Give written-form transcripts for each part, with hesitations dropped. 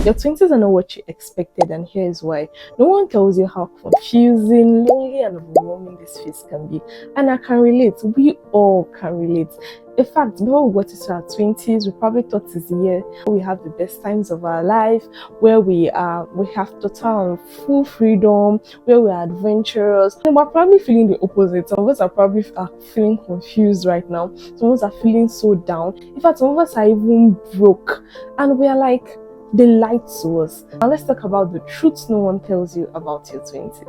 Your 20s are not what you expected, and here is why. No one tells you how confusing, lonely, and overwhelming this phase can be. And I can relate. We all can relate. In fact, before we got into our 20s, we probably thought it's the year we have the best times of our life, where we have total and full freedom, where we are adventurous. And we're probably feeling the opposite. Some of us are probably feeling confused right now. Some of us are feeling so down. In fact, some of us are even broke. And we are like, they lied to us. Now let's talk about the truths no one tells you about your 20s.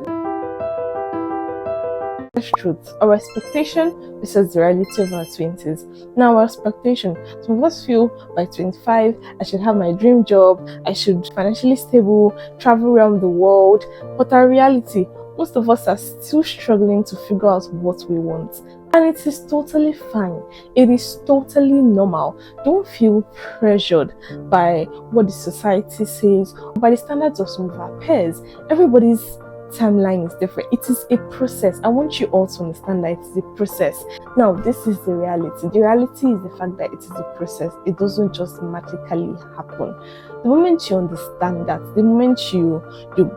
Truth, our expectation versus the reality of our 20s. Now, our expectation, some of us feel by 25 I should have my dream job, I should be financially stable, travel around the world. But our reality, most of us are still struggling to figure out what we want. And it is totally fine. It is totally normal. Don't feel pressured by what the society says, by the standards of some of our peers. Everybody's timeline is different. It is a process. I want you all to understand that it is a process. Now, this is the reality. The reality is the fact that it is a process. It doesn't just magically happen. The moment you understand that, the moment you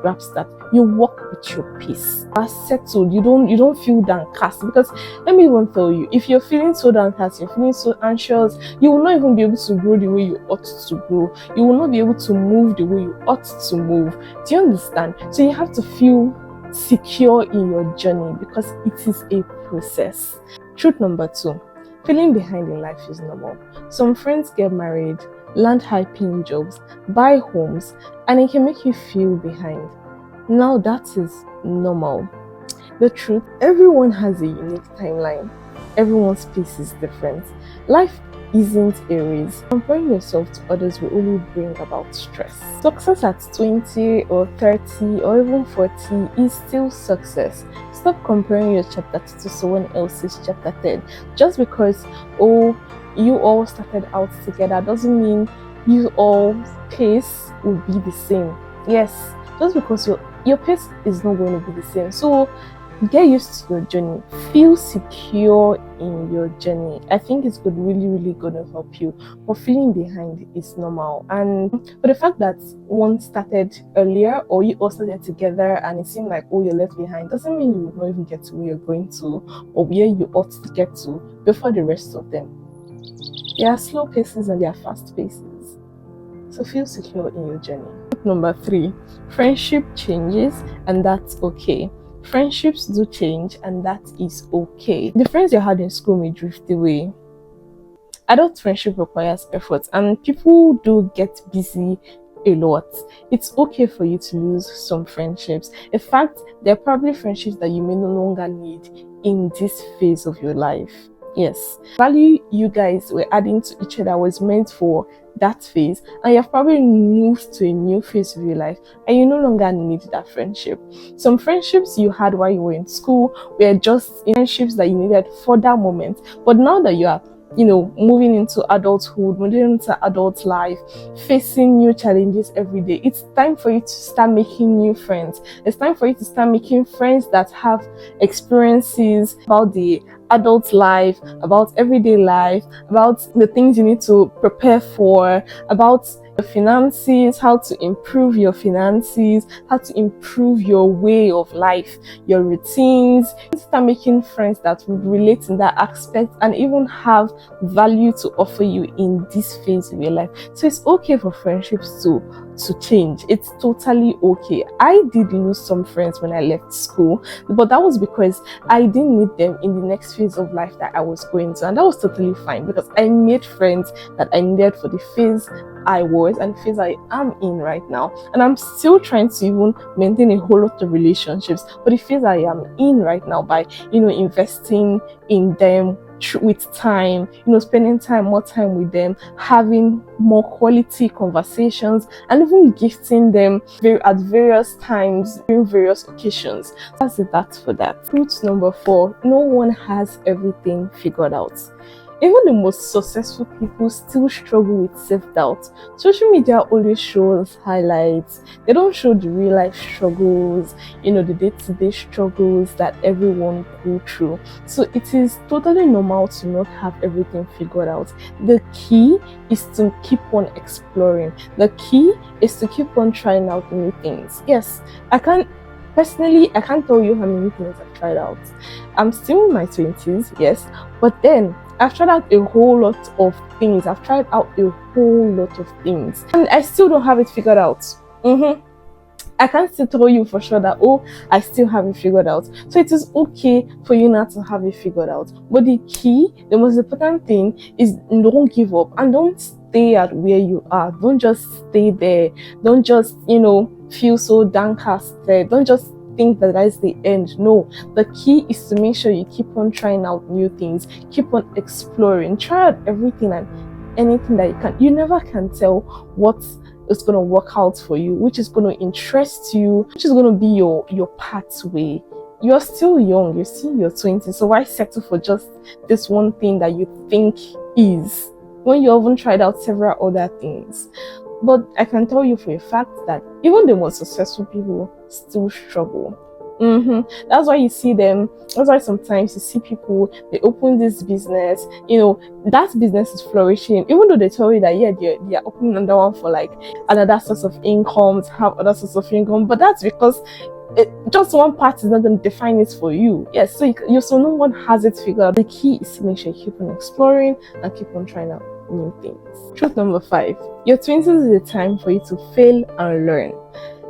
grasp that, you walk with your pace. You are settled. You don't feel downcast. Because let me even tell you, if you're feeling so downcast, you're feeling so anxious, you will not even be able to grow the way you ought to grow. You will not be able to move the way you ought to move. Do you understand? So you have to feel secure in your journey, because it is a process. Truth number 2, feeling behind in life is normal. Some friends get married, land high-paying jobs, buy homes, and it can make you feel behind. Now that is normal. The truth, everyone has a unique timeline. Everyone's pace is different. Life isn't a race. Comparing yourself to others will only bring about stress. Success at 20 or 30 or even 40 is still success. Stop comparing your chapter 2 to someone else's chapter 10. Just because, you all started out together doesn't mean you all pace will be the same. Yes, just because your pace is not going to be the same. So get used to your journey. Feel secure in your journey. I think it's really going to help you. But feeling behind is normal. And for the fact that one started earlier, or you all started together and it seemed like, you're left behind, doesn't mean you will not even get to where you're going to, or where you ought to get to before the rest of them. There are slow paces and there are fast paces. So feel secure in your journey. Number 3, friendship changes, and that's okay. Friendships do change, and that is okay. The friends you had in school may drift away. Adult friendship requires effort, and people do get busy a lot. It's okay for you to lose some friendships. In fact, there are probably friendships that you may no longer need in this phase of your life. Yes, value you guys were adding to each other was meant for that phase, and you've probably moved to a new phase of your life and you no longer need that friendship. Some friendships you had while you were in school were just friendships that you needed for that moment, but now that you are moving into adulthood, moving into adult life, facing new challenges every day, it's time for you to start making new friends. It's time for you to start making friends that have experiences about the adult life, about everyday life, about the things you need to prepare for, about your finances, how to improve your finances, how to improve your way of life, your routines. Start making friends that would relate in that aspect and even have value to offer you in this phase of your life. So it's okay for friendships to change. It's totally okay. I did lose some friends when I left school, but that was because I didn't need them in the next phase of life that I was going to, and that was totally fine, because I made friends that I needed for the phase I was and the phase I am in right now. And I'm still trying to even maintain a whole lot of relationships, but the phase I am in right now, by investing in them with time, spending more time with them, having more quality conversations, and even gifting them at various times during various occasions. That's that for that. Truth number 4, no one has everything figured out. Even the most successful people still struggle with self-doubt. Social media always shows highlights. They don't show the real life struggles, the day-to-day struggles that everyone go through. So it is totally normal to not have everything figured out. The key is to keep on exploring. The key is to keep on trying out new things. Yes, I can't tell you how many things I've tried out. I'm still in my 20s, yes, but then I've tried out a whole lot of things. I've tried out a whole lot of things, and I still don't have it figured out. I can't still tell you for sure that, I still have it figured out. So it is okay for you not to have it figured out. But the most important thing is don't give up and don't stay at where you are. Don't just stay there. Don't just, feel so downcasted. Don't just think that is the end. No, the key is to make sure you keep on trying out new things. Keep on exploring. Try out everything and anything that you can. You never can tell what is going to work out for you, which is going to interest you, which is going to be your pathway. You're still young, you're still in your 20s, so why settle for just this one thing that you think is, when you haven't tried out several other things? But I can tell you for a fact that even the most successful people still struggle. That's why you see them. That's why sometimes you see people, they open this business, that business is flourishing, even though they tell you that they are opening another one for like another source of income, to have other source of income, but that's because just one part is not going to define it for you. Yes, so no one has it figured out. The key is to make sure you keep on exploring and keep on trying out new things. Truth number 5: your 20s is a time for you to fail and learn.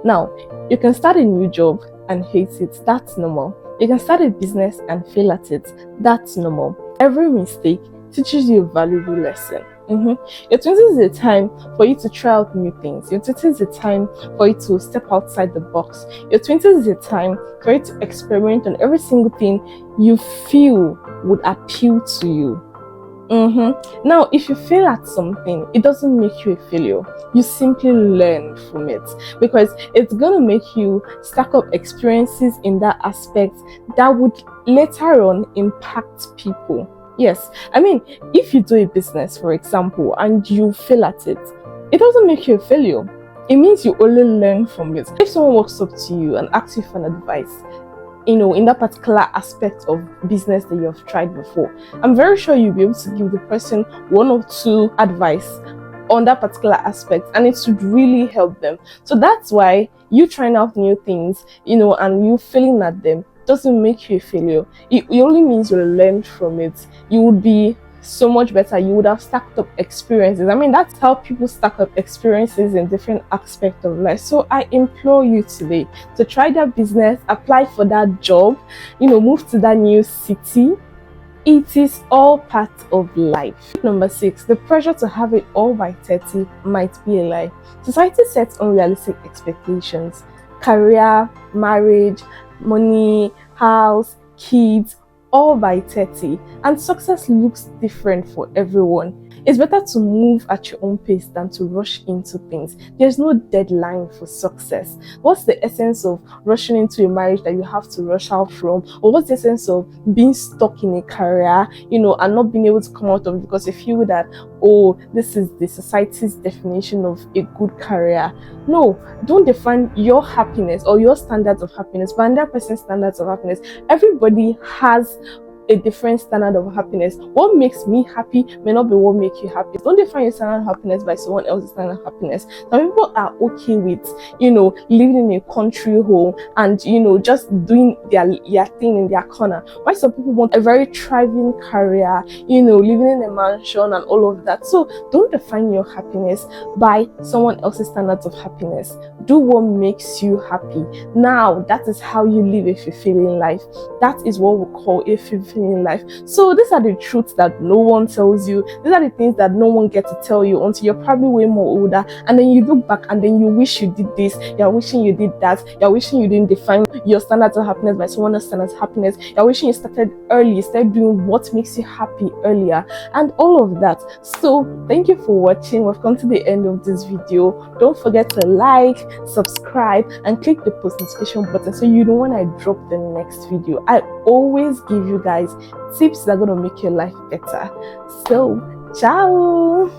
Now, you can start a new job and hate it. That's normal. You can start a business and fail at it. That's normal. Every mistake teaches you a valuable lesson. Your 20s is a time for you to try out new things. Your 20s is a time for you to step outside the box. Your 20s is a time for you to experiment on every single thing you feel would appeal to you. Now, if you fail at something, it doesn't make you a failure. You simply learn from it, because it's gonna make you stack up experiences in that aspect that would later on impact people. Yes, I mean, if you do a business, for example, and you fail at it, it doesn't make you a failure. It means you only learn from it. If someone walks up to you and asks you for an advice, in that particular aspect of business that you have tried before, I'm very sure you'll be able to give the person one or two advice on that particular aspect, and it should really help them. So that's why you trying out new things, and you failing at them doesn't make you a failure. It only means you'll learn from it. You would be so much better. You would have stacked up experiences. I mean, that's how people stack up experiences in different aspects of life. So I implore you today to try that business, apply for that job, move to that new city. It is all part of life. Number 6: the pressure to have it all by 30 might be a lie. Society sets unrealistic expectations. Career, marriage, money, house, kids, all by 30, and success looks different for everyone. It's better to move at your own pace than to rush into things. There's no deadline for success. What's the essence of rushing into a marriage that you have to rush out from? Or what's the essence of being stuck in a career, and not being able to come out of it because you feel that, this is the society's definition of a good career? No, don't define your happiness or your standards of happiness by another person's standards of happiness. Everybody has a different standard of happiness. What makes me happy may not be what makes you happy. Don't define your standard of happiness by someone else's standard of happiness. Some people are okay with, living in a country home and, just doing their thing in their corner. Why some people want a very thriving career, living in a mansion and all of that. So don't define your happiness by someone else's standards of happiness. Do what makes you happy. Now, that is how you live a fulfilling life. That is what we call a fulfilling life. So these are the truths that no one tells you. These are the things that no one gets to tell you until you're probably way more older, and then you look back and then you wish you did this, you're wishing you did that, you're wishing you didn't define your standards of happiness by someone else's standards of happiness, you're wishing you started early, you started doing what makes you happy earlier, and all of that. So thank you for watching. We've come to the end of this video. Don't forget to like, subscribe, and click the post notification button so you know when I drop the next video. I always give you guys tips that are going to make your life better. So, ciao.